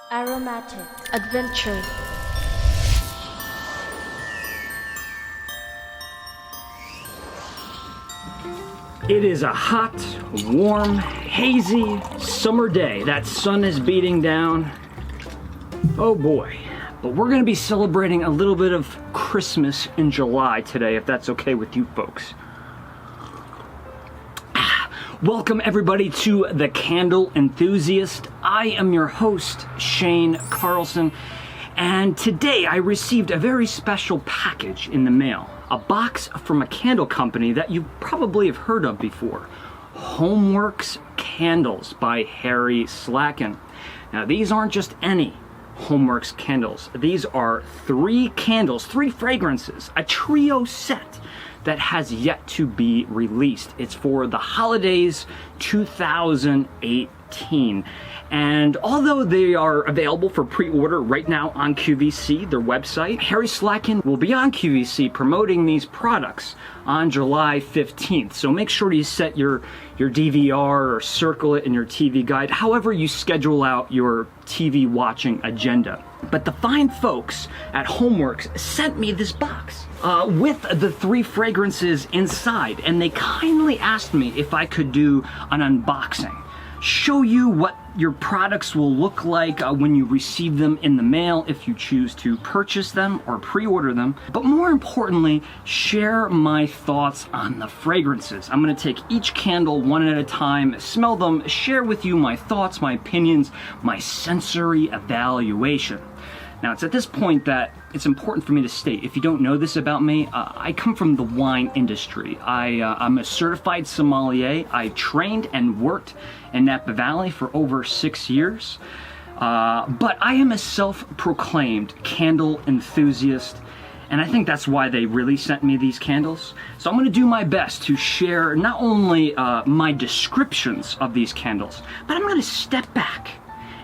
Aromatic Adventure. It is a hot, warm, hazy summer day. That sun is beating down. Oh boy. But we're gonna be celebrating a little bit of Christmas in July today, if that's okay with you folks. Welcome everybody to the Candle Enthusiast. I am your host, Shane Carlson, and today I received a very special package in the mail. A box from a candle company that you probably have heard of before. HomeWorx candles by Slatkin. Now these aren't just any HomeWorx candles. These are 3 candles, 3 fragrances, a trio set that has yet to be released. It's for the holidays 2018. And although they are available for pre-order right now on QVC, their website, Slatkin will be on QVC promoting these products on July 15th. So make sure you set your DVR or circle it in your TV guide, however you schedule out your TV watching agenda. But the fine folks at HomeWorx sent me this box with the 3 fragrances inside, and they kindly asked me if I could do an unboxing. Show you what your products will look like when you receive them in the mail if you choose to purchase them or pre-order them. But more importantly, share my thoughts on the fragrances. I'm going to take each candle one at a time, smell them, share with you my thoughts, my opinions, my sensory evaluation. Now, it's at this point that it's important for me to state, if you don't know this about me, I come from the wine industry. I'm a certified sommelier. I trained and worked in Napa Valley for over 6 years. But I am a self-proclaimed candle enthusiast, and I think that's why they really sent me these candles. So I'm going to do my best to share not only my descriptions of these candles, but I'm going to step back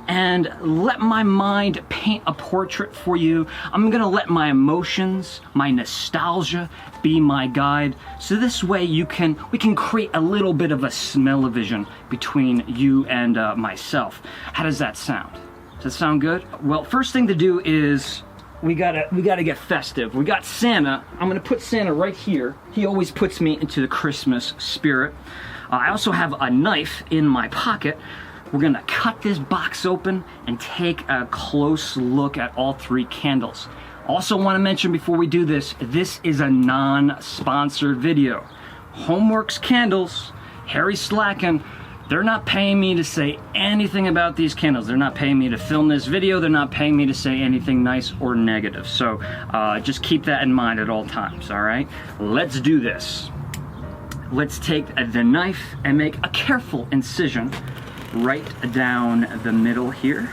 and let my mind paint a portrait for you. I'm gonna let my emotions, my nostalgia be my guide. So this way we can create a little bit of a smell-o-vision between you and myself. How does that sound? Does that sound good? Well, first thing to do is we gotta get festive. We got Santa. I'm gonna put Santa right here. He always puts me into the Christmas spirit. I also have a knife in my pocket. We're gonna cut this box open and take a close look at all 3 candles. Also want to mention before we do this is a non-sponsored video. HomeWorx candles, Slatkin, they're not paying me to say anything about these candles. They're not paying me to film this video. They're not paying me to say anything nice or negative. So just keep that in mind at all times, all right? Let's do this. Let's take the knife and make a careful incision right down the middle here.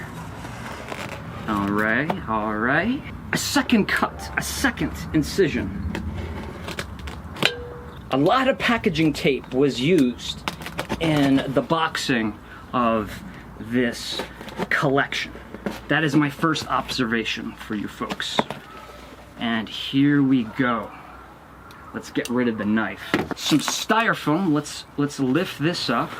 All right. A second cut, a second incision. A lot of packaging tape was used in the boxing of this collection. That is my first observation for you folks. And here we go. Let's get rid of the knife. Some styrofoam. Let's lift this up.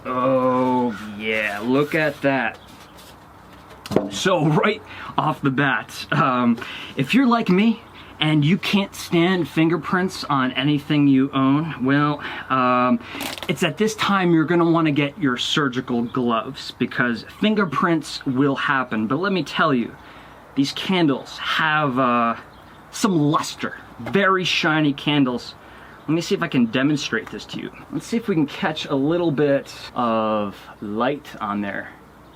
Oh yeah, look at that. So right off the bat, if you're like me and you can't stand fingerprints on anything you own, well, it's at this time you're gonna wanna get your surgical gloves because fingerprints will happen. But let me tell you, these candles have some luster, very shiny candles. Let me see if I can demonstrate this to you. Let's see if we can catch a little bit of light on there.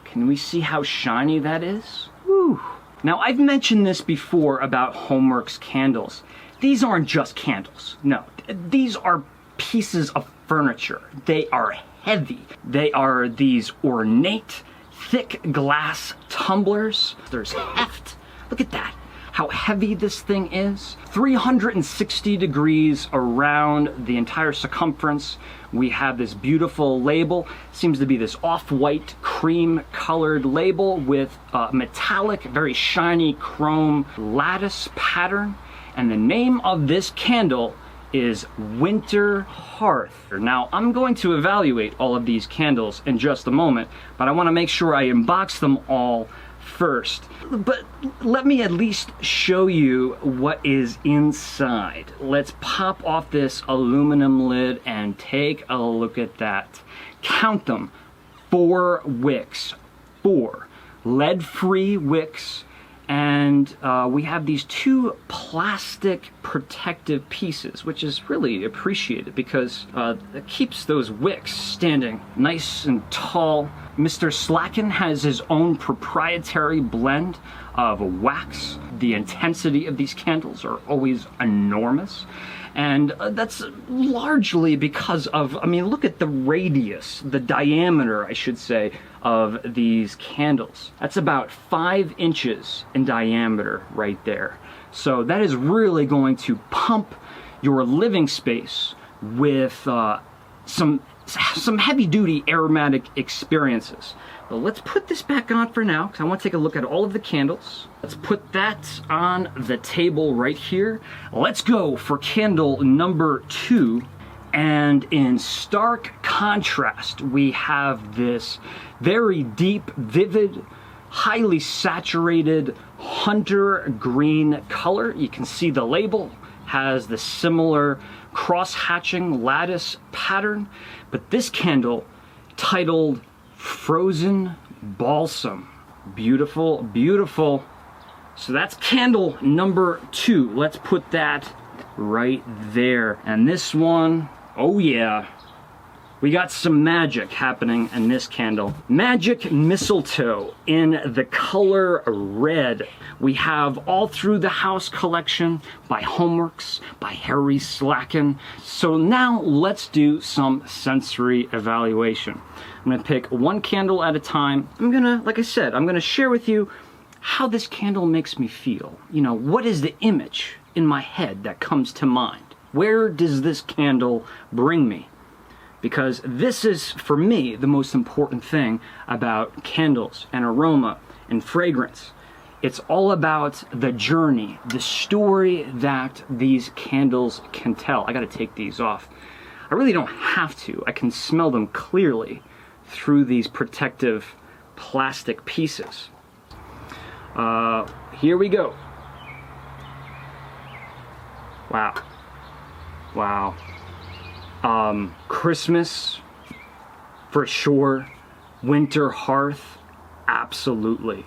Can we see how shiny that is? Woo. Now, I've mentioned this before about HomeWorx candles. These aren't just candles. No, these are pieces of furniture. They are heavy. They are these ornate, thick glass tumblers. There's heft. Look at that. How heavy this thing is. 360 degrees around the entire circumference. We have this beautiful label. Seems to be this off-white cream colored label with metallic, very shiny chrome lattice pattern. And the name of this candle is Winter Hearth. Now, I'm going to evaluate all of these candles in just a moment, but I want to make sure I unbox them all first. But let me at least show you what is inside. Let's pop off this aluminum lid and take a look at that. Count them. 4 wicks. 4 lead-free wicks. And we have these 2 plastic protective pieces, which is really appreciated because it keeps those wicks standing nice and tall. Mr. Slatkin has his own proprietary blend of wax. The intensity of these candles are always enormous. And that's largely because of, I mean, look at the radius, the diameter, I should say, of these candles. That's about 5 inches in diameter right there. So that is really going to pump your living space with some heavy-duty aromatic experiences. But let's put this back on for now, because I want to take a look at all of the candles. Let's put that on the table right here. Let's go for candle number 2. And in stark contrast, we have this very deep, vivid, highly saturated hunter green color. You can see the label has the similar cross-hatching lattice pattern, but this candle, titled Frozen Balsam. Beautiful, beautiful. So that's candle number 2. Let's put that right there. And this one, oh yeah, we got some magic happening in this candle. Magic mistletoe in the color red. We have All Through the House collection by HomeWorx, by Harry Slatkin. So now let's do some sensory evaluation. I'm gonna pick one candle at a time. I'm gonna, like I said, I'm gonna share with you how this candle makes me feel. You know, what is the image in my head that comes to mind? Where does this candle bring me? Because this is, for me, the most important thing about candles and aroma and fragrance. It's all about the journey, the story that these candles can tell. I gotta take these off. I really don't have to. I can smell them clearly through these protective plastic pieces. Here we go. Wow. Wow. Christmas, for sure. Winter Hearth, absolutely.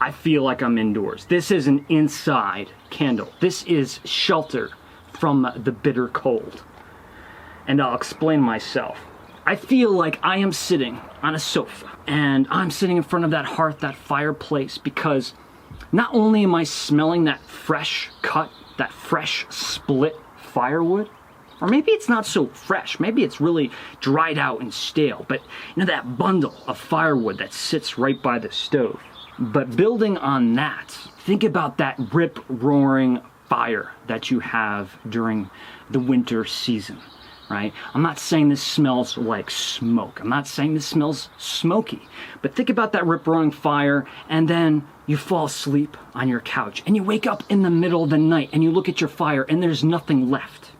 I feel like I'm indoors. This is an inside candle. This is shelter from the bitter cold. And I'll explain myself. I feel like I am sitting on a sofa, and I'm sitting in front of that hearth, that fireplace, because not only am I smelling that fresh cut, that fresh split firewood, or maybe it's not so fresh, maybe it's really dried out and stale, but you know, that bundle of firewood that sits right by the stove. But building on that, think about that rip-roaring fire that you have during the winter season, right? I'm not saying this smells like smoke. I'm not saying this smells smoky, but think about that rip-roaring fire, and then you fall asleep on your couch, and you wake up in the middle of the night, and you look at your fire, and there's nothing left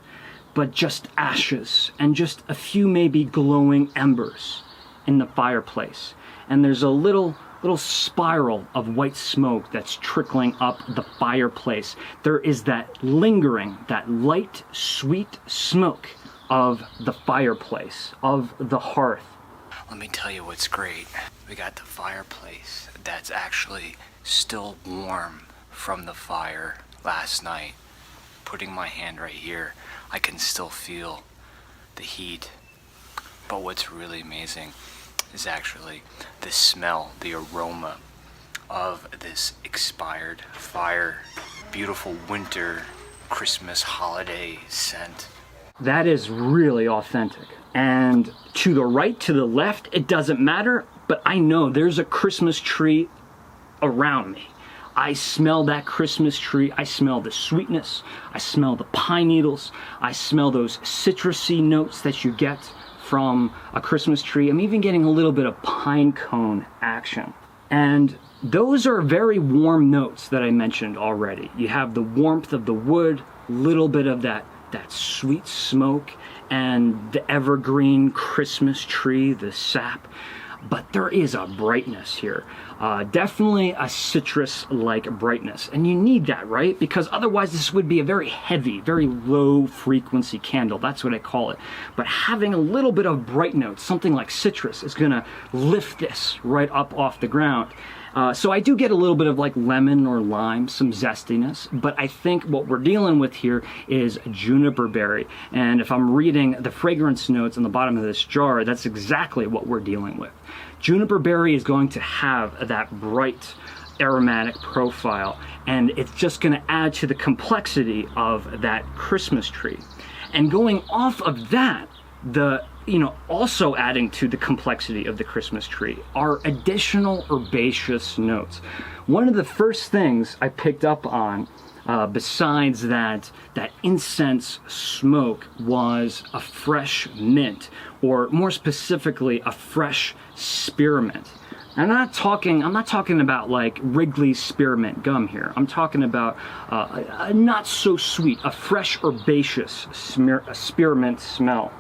but just ashes and just a few maybe glowing embers in the fireplace. And there's a little spiral of white smoke that's trickling up the fireplace. There is that lingering, that light, sweet smoke of the fireplace, of the hearth. Let me tell you what's great. We got the fireplace that's actually still warm from the fire last night. Putting my hand right here, I can still feel the heat. But what's really amazing is actually the smell, the aroma of this expired fire. Beautiful winter, Christmas holiday scent. That is really authentic. And to the right, to the left, it doesn't matter, but I know there's a Christmas tree around me. I smell that Christmas tree. I smell the sweetness. I smell the pine needles. I smell those citrusy notes that you get from a Christmas tree. I'm even getting a little bit of pine cone action. And those are very warm notes that I mentioned already. You have the warmth of the wood, little bit of that that sweet smoke and the evergreen Christmas tree, the sap. But there is a brightness here. Definitely a citrus-like brightness. And you need that, right? Because otherwise this would be a very heavy, very low-frequency candle. That's what I call it. But having a little bit of bright notes, something like citrus, is going to lift this right up off the ground. So I do get a little bit of like lemon or lime, some zestiness, but I think what we're dealing with here is juniper berry. And if I'm reading the fragrance notes on the bottom of this jar, that's exactly what we're dealing with. Juniper berry is going to have that bright aromatic profile, and it's just going to add to the complexity of that Christmas tree. And going off of that, also adding to the complexity of the Christmas tree are additional herbaceous notes. One of the first things I picked up on, besides that incense smoke, was a fresh mint, or more specifically, a fresh spearmint. I'm not talking about like Wrigley's spearmint gum here. I'm talking about a not so sweet, a fresh herbaceous spearmint smell.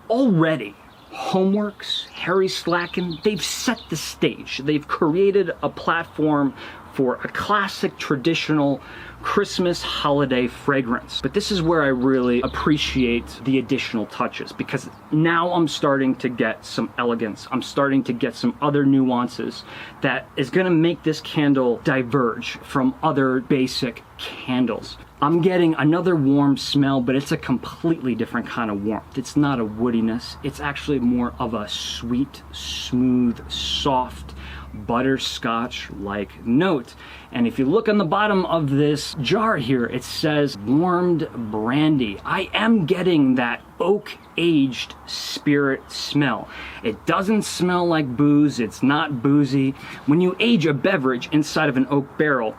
Already, HomeWorx, Harry Slatkin, they've set the stage. They've created a platform for a classic, traditional Christmas holiday fragrance. But this is where I really appreciate the additional touches, because now I'm starting to get some elegance. I'm starting to get some other nuances that is going to make this candle diverge from other basic candles. I'm getting another warm smell, but it's a completely different kind of warmth. It's not a woodiness. It's actually more of a sweet, smooth, soft, butterscotch-like note. And if you look on the bottom of this jar here, it says warmed brandy. I am getting that oak-aged spirit smell. It doesn't smell like booze. It's not boozy. When you age a beverage inside of an oak barrel,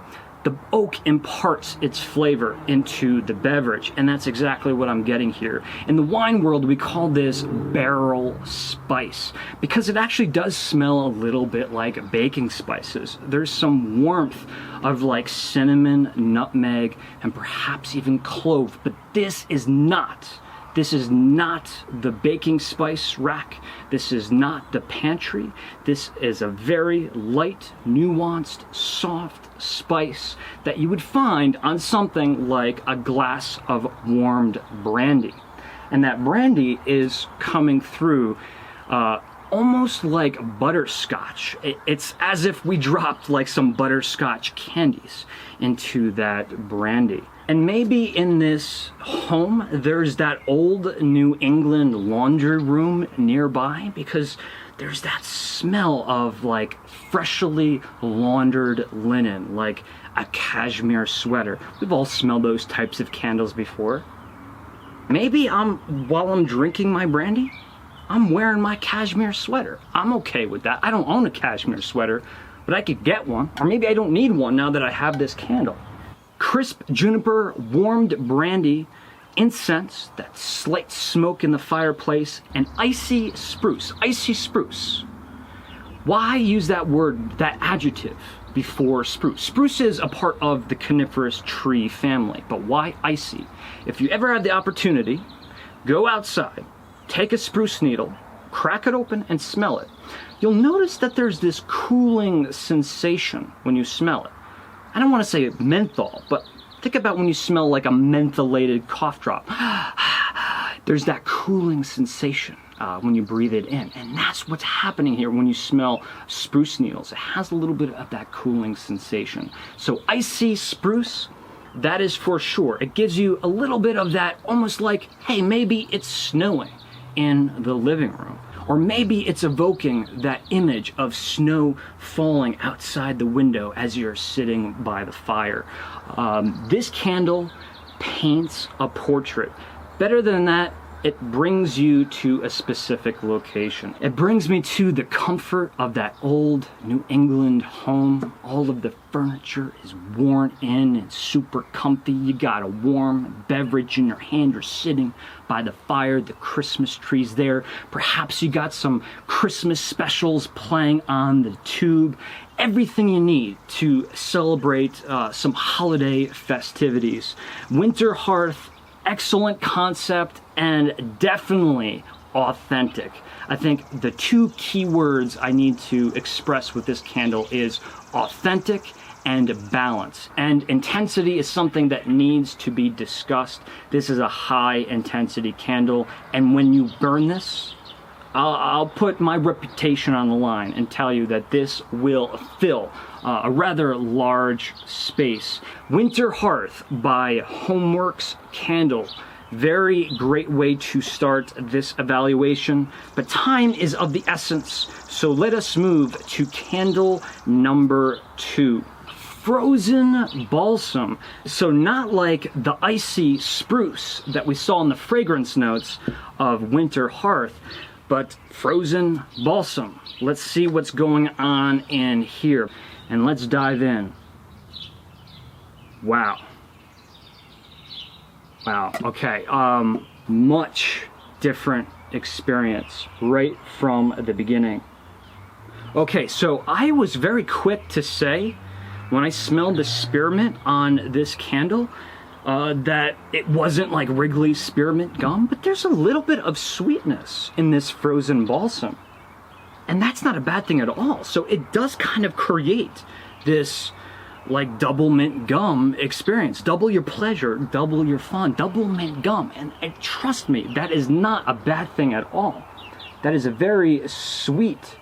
the oak imparts its flavor into the beverage, and that's exactly what I'm getting here. In the wine world, we call this barrel spice, because it actually does smell a little bit like baking spices. There's some warmth of like cinnamon, nutmeg, and perhaps even clove, but this is not the baking spice rack. This is not the pantry. This is a very light, nuanced, soft spice that you would find on something like a glass of warmed brandy. And that brandy is coming through almost like butterscotch. It's as if we dropped like some butterscotch candies into that brandy. And maybe in this home, there's that old New England laundry room nearby, because there's that smell of like freshly laundered linen, like a cashmere sweater. We've all smelled those types of candles before. Maybe while I'm drinking my brandy, I'm wearing my cashmere sweater. I'm okay with that. I don't own a cashmere sweater, but I could get one. Or maybe I don't need one now that I have this candle. Crisp juniper, warmed brandy, incense, that slight smoke in the fireplace, and icy spruce. Icy spruce. Why use that word, that adjective, before spruce? Spruce is a part of the coniferous tree family, but why icy? If you ever had the opportunity, go outside, take a spruce needle, crack it open, and smell it. You'll notice that there's this cooling sensation when you smell it. I don't want to say menthol, but think about when you smell like a mentholated cough drop. There's that cooling sensation when you breathe it in. And that's what's happening here when you smell spruce needles. It has a little bit of that cooling sensation. So icy spruce, that is for sure. It gives you a little bit of that, almost like, hey, maybe it's snowing in the living room. Or maybe it's evoking that image of snow falling outside the window as you're sitting by the fire. This candle paints a portrait. Better than that, it brings you to a specific location. It brings me to the comfort of that old New England home. All of the furniture is worn in and super comfy. You got a warm beverage in your hand. You're sitting by the fire. The Christmas tree's there. Perhaps you got some Christmas specials playing on the tube. Everything you need to celebrate some holiday festivities. Winter hearth excellent concept and definitely authentic. I think the two key words I need to express with this candle is authentic and balance. And intensity is something that needs to be discussed. This is a high intensity candle, and when you burn this, I'll put my reputation on the line and tell you that this will fill a rather large space. Winter Hearth by HomeWorx Candle. Very great way to start this evaluation, but time is of the essence, so let us move to candle number 2. Frozen Balsam. So not like the icy spruce that we saw in the fragrance notes of Winter Hearth, but frozen balsam. Let's see what's going on in here, and let's dive in. Wow. Wow, okay, much different experience right from the beginning. Okay, so I was very quick to say, when I smelled the spearmint on this candle, that it wasn't like Wrigley's spearmint gum, but there's a little bit of sweetness in this frozen balsam. And that's not a bad thing at all. So it does kind of create this like double mint gum experience. Double your pleasure, double your fun, double mint gum. And trust me, that is not a bad thing at all. That is a very sweet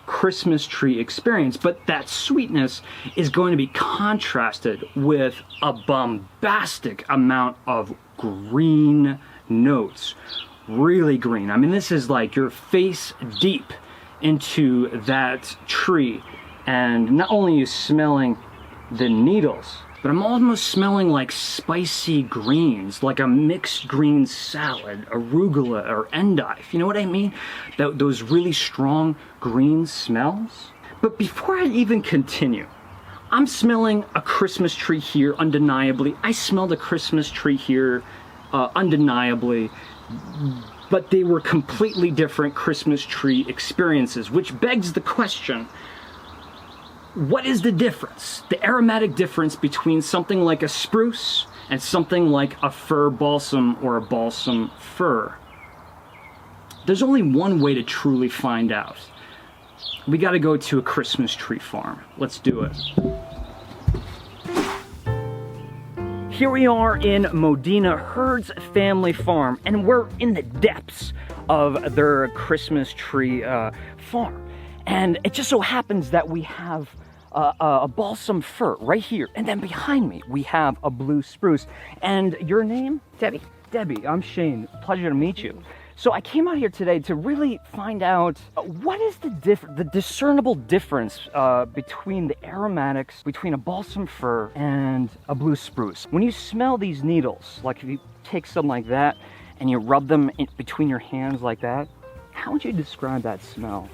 Christmas tree experience, but that sweetness is going to be contrasted with a bombastic amount of green notes. Really green. I mean, this is like you're face deep into that tree, and not only are you smelling the needles, but I'm almost smelling like spicy greens, like a mixed green salad, arugula or endive. You know what I mean? Those really strong green smells. But before I even continue, I'm smelling a Christmas tree here, undeniably. I smelled a Christmas tree here, undeniably. But they were completely different Christmas tree experiences, which begs the question, what is the difference, the aromatic difference between something like a spruce and something like a fir balsam or a balsam fir? There's only one way to truly find out. We got to go to a Christmas tree farm. Let's do it. Here we are in Modena, HURD'S family farm, and we're in the depths of their Christmas tree farm. And it just so happens that we have a balsam fir right here, and then behind me we have a blue spruce. And your name? Debbie. Debbie, I'm Shane. Pleasure to meet you. So I came out here today to really find out what is the discernible difference between the aromatics between a balsam fir and a blue spruce. When you smell these needles, like if you take some like that and you rub them between your hands like that, how would you describe that smell?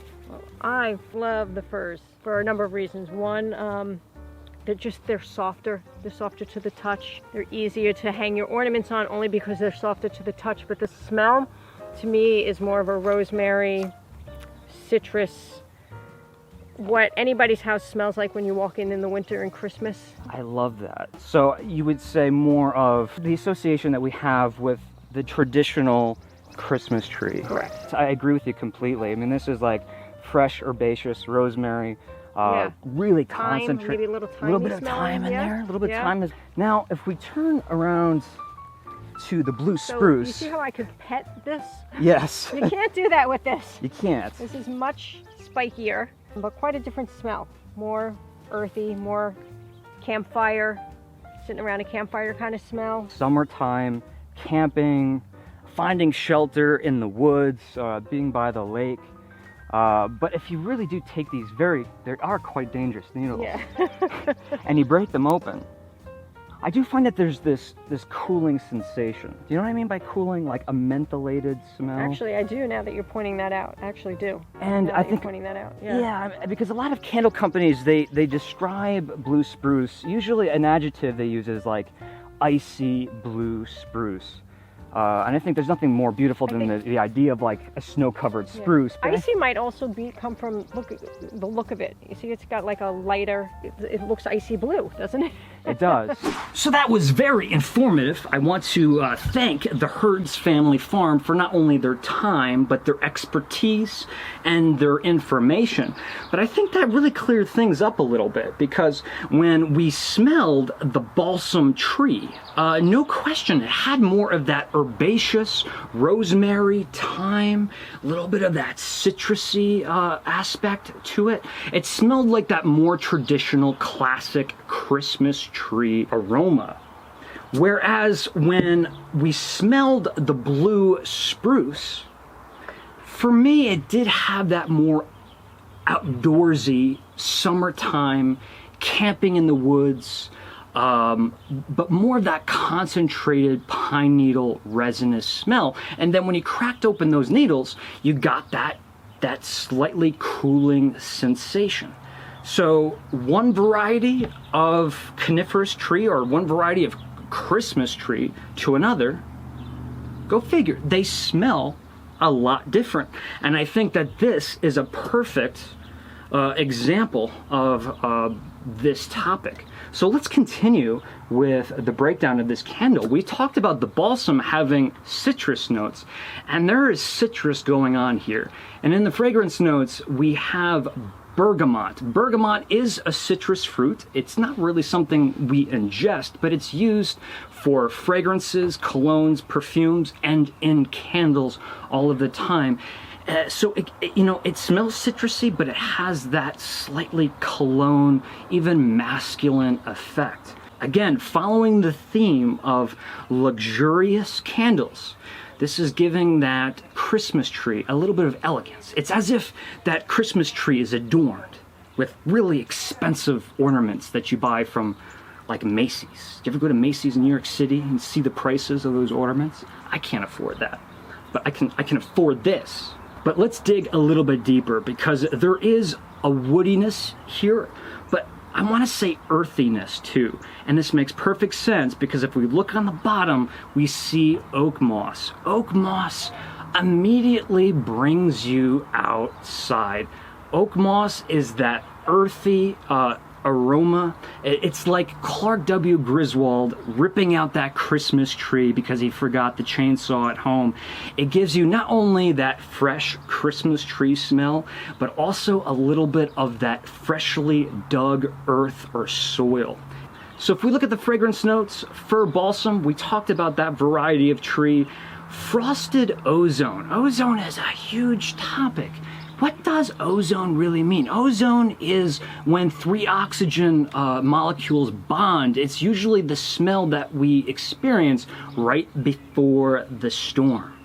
I love the firs for a number of reasons. One, they're softer. They're softer to the touch. They're easier to hang your ornaments on only because they're softer to the touch. But the smell, to me, is more of a rosemary, citrus, what anybody's house smells like when you walk in the winter and Christmas. I love that. So you would say more of the association that we have with the traditional Christmas tree. Correct. I agree with you completely. I mean, this is like fresh herbaceous rosemary, really concentrated. Maybe a little thyme. A little bit of thyme in there. A little bit of thyme. Now, if we turn around to the blue spruce. You see how I could pet this? Yes. You can't do that with this. You can't. This is much spikier, but quite a different smell. More earthy, more campfire, sitting around a campfire kind of smell. Summertime, camping, finding shelter in the woods, being by the lake. But if you really do take these they are quite dangerous needles, and you break them open, I do find that there's this cooling sensation. Do you know what I mean by cooling? Like a mentholated smell? Actually, I do, now that you're pointing that out. I actually do. And I think, you're pointing that out. Yeah, because a lot of candle companies, they describe blue spruce, usually an adjective they use is like icy blue spruce. And I think there's nothing more beautiful than the idea of like a snow-covered spruce. But icy might also come from the look of it. You see, it's got like a lighter, it looks icy blue, doesn't it? It does. So that was very informative. I want to thank the HURD'S family farm for not only their time, but their expertise and their information. But I think that really cleared things up a little bit, because when we smelled the balsam tree, no question, it had more of that herbaceous, rosemary, thyme, a little bit of that citrusy aspect to it. It smelled like that more traditional, classic Christmas tree aroma. Whereas when we smelled the blue spruce, for me it did have that more outdoorsy, summertime, camping in the woods, but more of that concentrated pine needle resinous smell. And then when you cracked open those needles, you got that slightly cooling sensation. So one variety of coniferous tree or one variety of Christmas tree to another, go figure, they smell a lot different. And I think that this is a perfect example of this topic. So let's continue with the breakdown of this candle. We talked about the balsam having citrus notes, and there is citrus going on here. And in the fragrance notes, we have bergamot. Bergamot is a citrus fruit. It's not really something we ingest, but it's used for fragrances, colognes, perfumes, and in candles all of the time. So it smells citrusy, but it has that slightly cologne, even masculine effect. Again, following the theme of luxurious candles, this is giving that Christmas tree a little bit of elegance. It's as if that Christmas tree is adorned with really expensive ornaments that you buy from like Macy's. Do you ever go to Macy's in New York City and see the prices of those ornaments? I can't afford that, but I can afford this. But let's dig a little bit deeper, because there is a woodiness here, but I want to say earthiness too. And this makes perfect sense, because if we look on the bottom, we see oak moss. Oak moss immediately brings you outside. Oak moss is that earthy aroma. It's like Clark W. Griswold ripping out that Christmas tree because he forgot the chainsaw at home. It gives you not only that fresh Christmas tree smell, but also a little bit of that freshly dug earth or soil. So if we look at the fragrance notes, fir balsam, we talked about that variety of tree. Frosted ozone. Ozone is a huge topic. What does ozone really mean? Ozone is when three oxygen molecules bond. It's usually the smell that we experience right before the storm.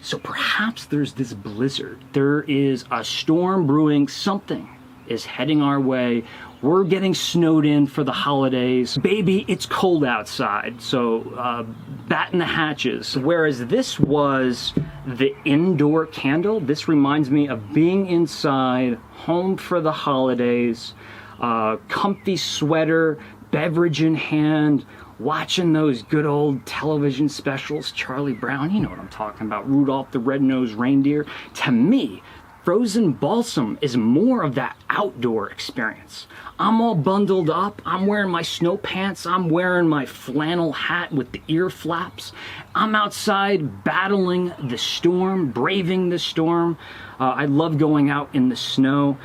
So perhaps there's this blizzard. There is a storm brewing. Something is heading our way. We're getting snowed in for the holidays. Baby, it's cold outside, so batten the hatches. Whereas this was the indoor candle, this reminds me of being inside, home for the holidays, comfy sweater, beverage in hand, watching those good old television specials, Charlie Brown, you know what I'm talking about, Rudolph the Red-Nosed Reindeer. To me, frozen balsam is more of that outdoor experience. I'm all bundled up, I'm wearing my snow pants, I'm wearing my flannel hat with the ear flaps. I'm outside battling the storm, braving the storm. I love going out in the snow.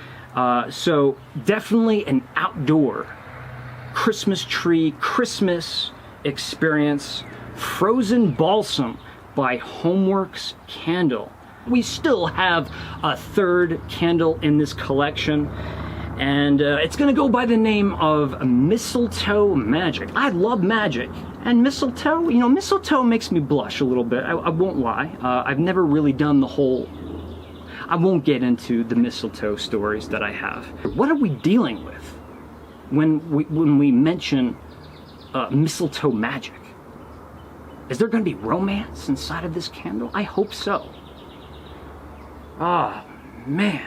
So definitely an outdoor Christmas tree, Christmas experience. Frozen Balsam by HomeWorx Candle. We still have a third candle in this collection, and it's gonna go by the name of Mistletoe Magic. I love magic, and mistletoe, mistletoe makes me blush a little bit. I won't lie. I've never really done the whole, I won't get into the mistletoe stories that I have. What are we dealing with when we mention mistletoe magic? Is there gonna be romance inside of this candle? I hope so. Oh, man.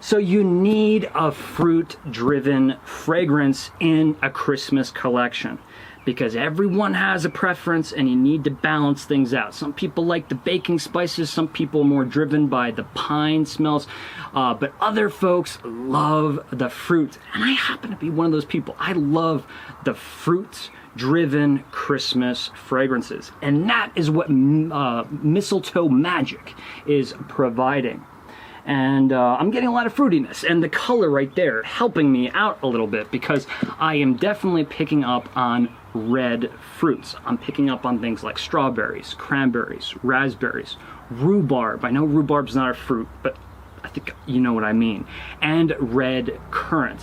So you need a fruit-driven fragrance in a Christmas collection. because everyone has a preference and you need to balance things out. Some people like the baking spices, some people are more driven by the pine smells, but other folks love the fruit. And I happen to be one of those people. I love the fruit-driven Christmas fragrances. And that is what Mistletoe Magic is providing. And I'm getting a lot of fruitiness, and the color right there helping me out a little bit, because I am definitely picking up on red fruits. I'm picking up on things like strawberries, cranberries, raspberries, rhubarb. I know rhubarb's not a fruit, but I think you know what I mean. And red currant.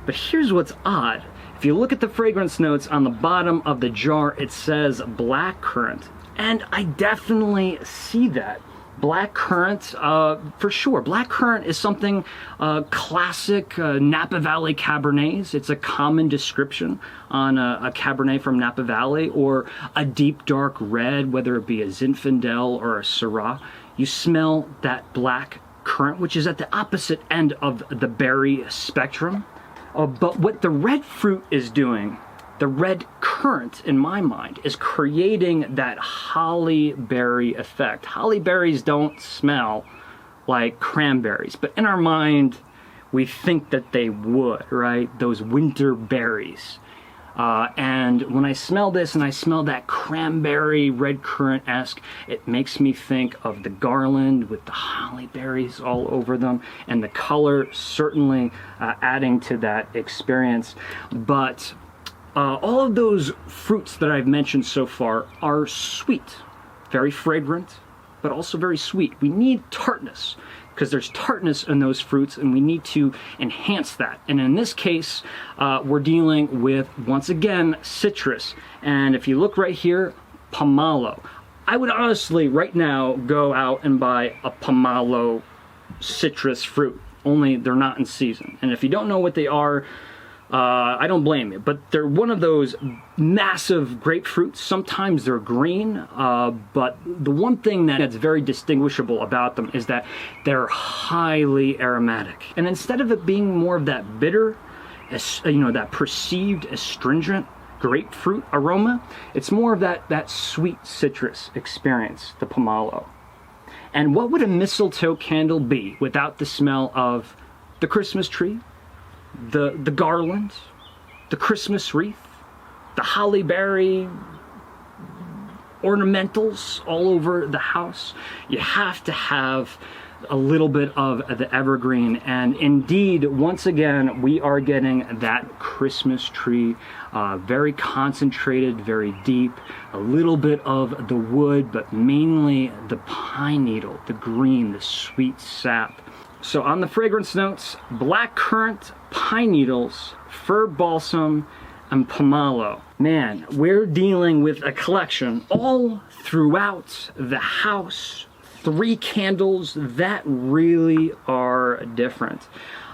But here's what's odd. If you look at the fragrance notes on the bottom of the jar, it says black currant. And I definitely see that. Black currant, for sure. Black currant is something classic Napa Valley Cabernets. It's a common description on a Cabernet from Napa Valley, or a deep dark red, whether it be a Zinfandel or a Syrah. You smell that black currant, which is at the opposite end of the berry spectrum. But what the red fruit is doing, the red currant, in my mind, is creating that holly berry effect. Holly berries don't smell like cranberries, but in our mind, we think that they would, right? Those winter berries. And when I smell this and I smell that cranberry red currant-esque, it makes me think of the garland with the holly berries all over them, and the color certainly adding to that experience. But all of those fruits that I've mentioned so far are sweet, very fragrant, but also very sweet. We need tartness, because there's tartness in those fruits, and we need to enhance that. And in this case, we're dealing with, once again, citrus. And if you look right here, pomelo. I would honestly, right now, go out and buy a pomelo citrus fruit, only they're not in season. And if you don't know what they are, I don't blame you, but they're one of those massive grapefruits. Sometimes they're green, but the one thing that's very distinguishable about them is that they're highly aromatic. And instead of it being more of that bitter, that perceived astringent grapefruit aroma, it's more of that sweet citrus experience, the pomelo. And what would a mistletoe candle be without the smell of the Christmas tree, the garland, the Christmas wreath, the holly berry ornamentals all over the house? You have to have a little bit of the evergreen. And indeed, once again, we are getting that Christmas tree, very concentrated, very deep, a little bit of the wood, but mainly the pine needle, the green, the sweet sap. So on the fragrance notes, black currant, pine needles, fir balsam, and pomelo. Man, we're dealing with a collection all throughout the house. 3 candles that really are different.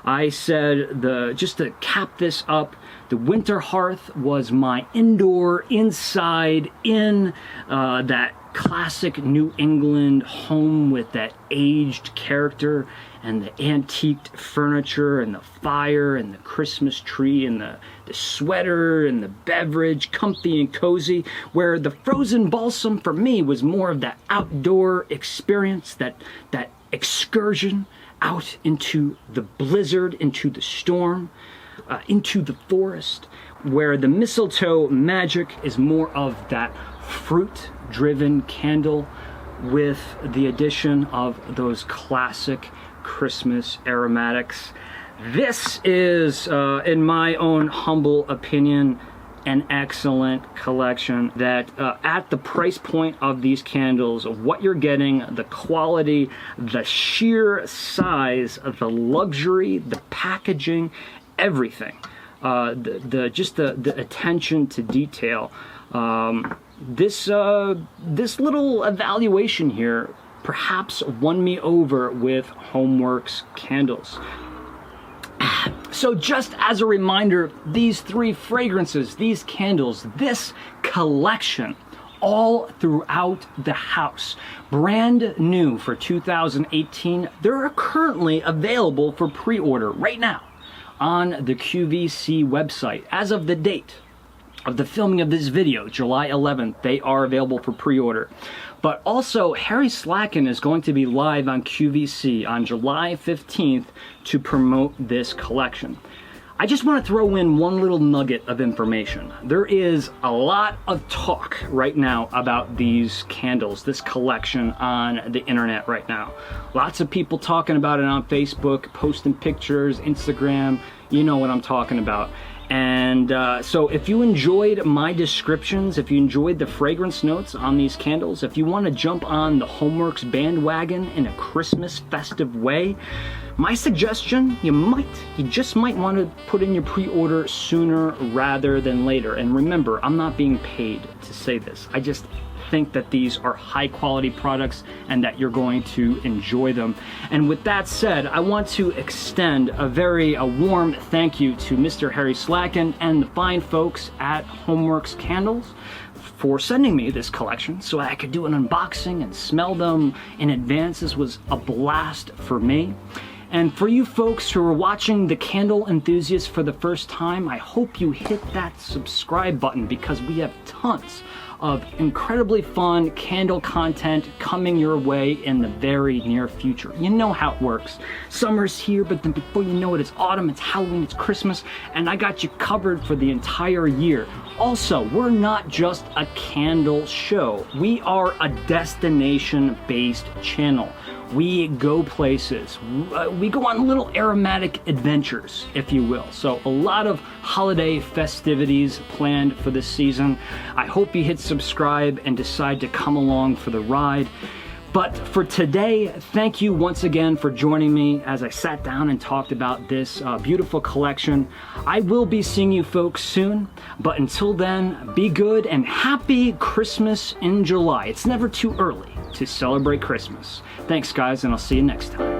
I said, just to cap this up, the winter hearth was my indoor, inside, in that classic New England home with that aged character and the antiqued furniture and the fire and the Christmas tree and the sweater and the beverage, comfy and cozy, where the frozen balsam for me was more of that outdoor experience, that excursion out into the blizzard, into the storm, into the forest, where the mistletoe magic is more of that fruit-driven candle with the addition of those classic Christmas aromatics. This is, in my own humble opinion, an excellent collection that at the price point of these candles, what you're getting, the quality, the sheer size, the luxury, the packaging, everything, the attention to detail. This little evaluation here perhaps won me over with HomeWorx candles. So just as a reminder, these 3 fragrances, these candles, this collection, all throughout the house, brand new for 2018, they're currently available for pre-order right now on the QVC website as of the date of the filming of this video, July 11th. They are available for pre-order. But also, Harry Slatkin is going to be live on QVC on July 15th to promote this collection. I just want to throw in one little nugget of information. There is a lot of talk right now about these candles, this collection on the internet right now. Lots of people talking about it on Facebook, posting pictures, Instagram, you know what I'm talking about. And so if you enjoyed my descriptions, if you enjoyed the fragrance notes on these candles, if you want to jump on the HomeWorx bandwagon in a Christmas festive way, my suggestion, you just might want to put in your pre-order sooner rather than later. And remember, I'm not being paid to say this. I just think that these are high quality products and that you're going to enjoy them. And with that said, I want to extend a warm thank you to Mr. Harry Slatkin and the fine folks at HomeWorx Candles for sending me this collection so I could do an unboxing and smell them in advance. This was a blast for me. And for you folks who are watching the Candle Enthusiast for the first time, I hope you hit that subscribe button because we have tons of incredibly fun candle content coming your way in the very near future. You know how it works. Summer's here, but then before you know it, it's autumn, it's Halloween, it's Christmas, and I got you covered for the entire year. Also, we're not just a candle show. We are a destination-based channel. We go places. We go on little aromatic adventures, if you will. So a lot of holiday festivities planned for this season. I hope you hit subscribe and decide to come along for the ride. But for today, thank you once again for joining me as I sat down and talked about this beautiful collection. I will be seeing you folks soon, but until then, be good and happy Christmas in July. It's never too early to celebrate Christmas. Thanks, guys, and I'll see you next time.